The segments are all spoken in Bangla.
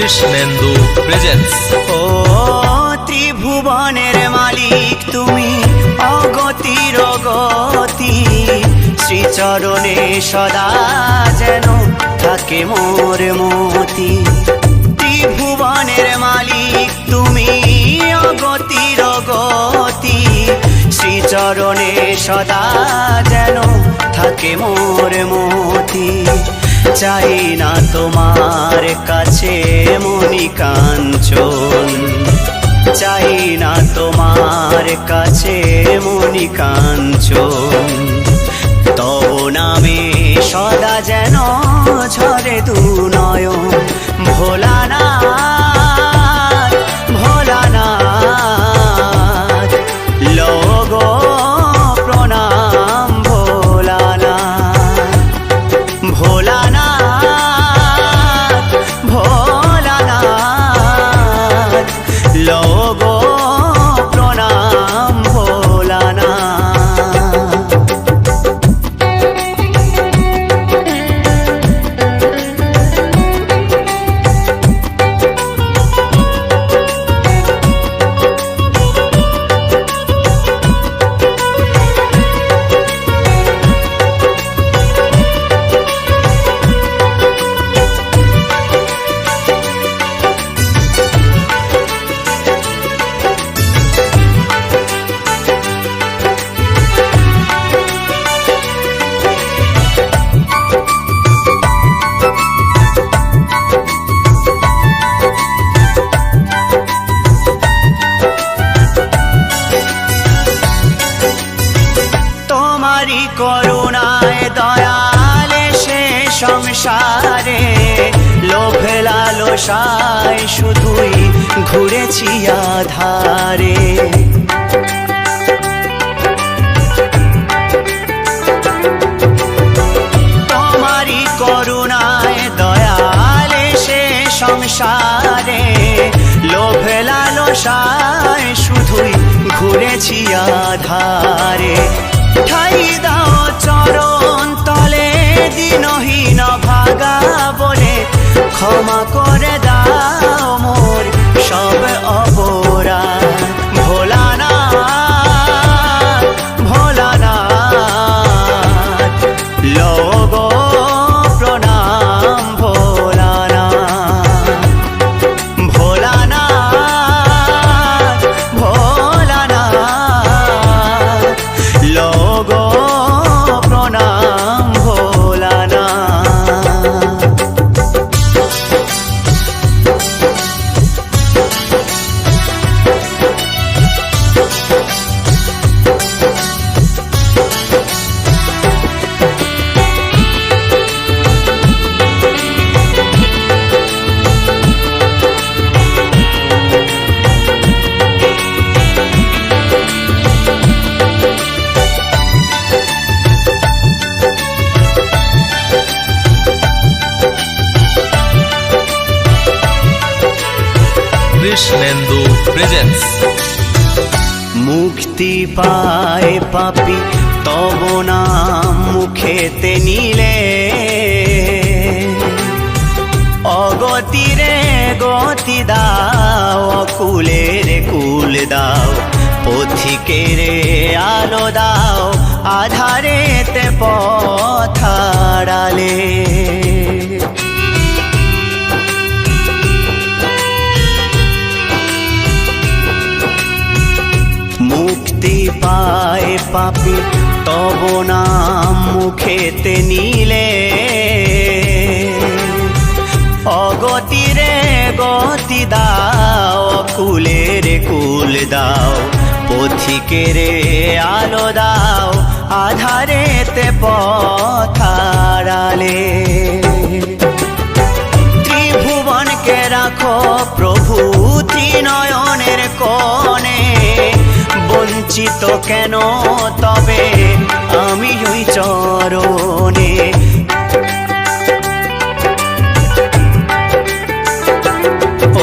কৃষ্ণেন্দু প্রেজেন্টস। ও ত্রিভুবনের মালিক তুমি, অগতির গতি, শ্রীচরণে সদা যেন থাকে মোর মতি। ত্রিভুবনের মালিক তুমি, অগতির গতি, শ্রীচরণে সদা যেন থাকে মোর মতি। চাই না তোমার কাছে মণিকাঞ্চন, চাই না তোমার কাছে মণিকাঞ্চন, তব নামে সদা যেন ঝরে দু নয়ন। ভোলানাথ ভোলানাথ লগো প্রণাম ভোলানাথ। ভোলানাথ ভোলানাথ লগো প্রণাম ভোলানাথ। করুণায় দয়ালে সে সংসারে, লোভে লালসায় শুধুই ঘুরেছি আধারে। তোমারি করুণায় দয়ালে সে সংসারে, লোভে লালসায় শুধুই ঘুরেছি আধারে। ঠাই দাও চরণ তলে দিনহীন ভাগা বলে, ক্ষমা করে দাও মোর সব অপরাধ। ভোলানাথ ভোলানাথ লগো প্রণাম ভোলানাথ। ভোলানাথ ভোলানাথ লগো প্রণাম ভোলানাথ। কৃষ্ণেন্দু প্রেজেন্টস। মুক্তি পায় পাপী তব নাম মুখেতে নিলে, অগতিরে গতি দাও, অকুলের কুল দাও, পথিকেরে আলো দাও, আধারেতে পথ আড়ালে। মুক্তি পায় পাপী তব নাম মুখেতে নিলে, অগতিরে গতি দাও, কুলের কুল দাও, পথিকেরে আলো দাও, আধারেতে পথ আড়ালে। ত্রিভুবনকে রাখো প্রভু ত্রিনয়নের কোণে, বঞ্চিত কেন তবে আমি ওই চরণে।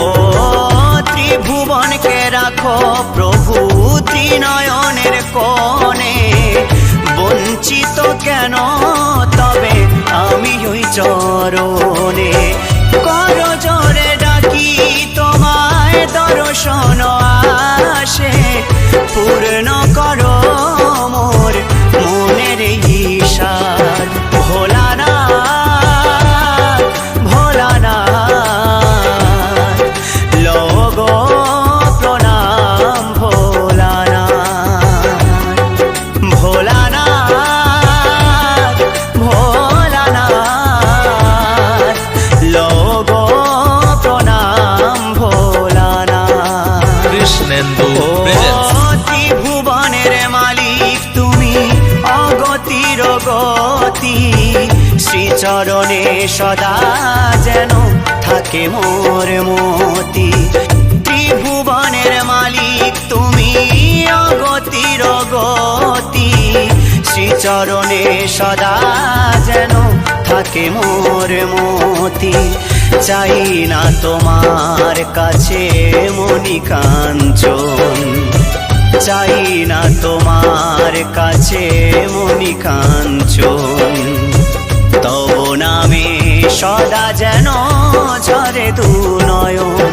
ও ত্রিভুবনকে রাখো প্রভু ত্রিনয়নের কোণে, বঞ্চিত কেন তবে আমি ওই চরণে। কর জোরে ডাকি গতি, শ্রীচরণে সদা যেন থাকে মোর মতি। ত্রিভুবনের মালিক তুমি অগতির গতি, শ্রীচরণে সদা যেন থাকে মোর মতি। চাই না তোমার কাছে মণিকাঞ্চন, চাই না তোমার কাছে মণিকাঞ্চন, তব নামে সদা যেন ঝরে দু নয়ন।